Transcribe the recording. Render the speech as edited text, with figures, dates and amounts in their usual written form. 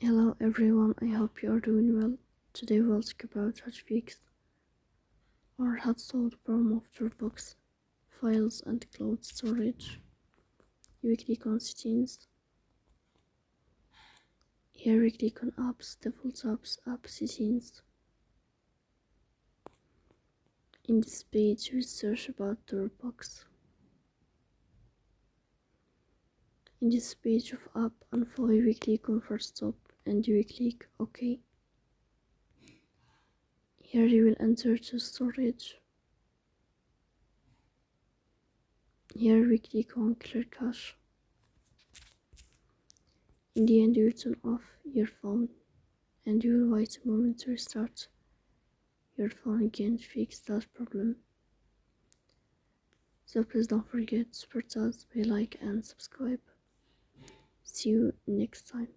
Hello everyone, I hope you are doing well. Today we'll talk about how to fix or how to solve the problem of DropBox files and cloud storage. You click on settings. Here we click on apps, default apps, app settings. In this page we search about DropBox. In this page of app and file we click on first stop and we click OK. Here you will enter to storage. Here we click on clear cache. In the end you will turn off your phone and you will wait a moment to restart your phone again to fix that problem. So please don't forget to support us by like and subscribe. See you next time.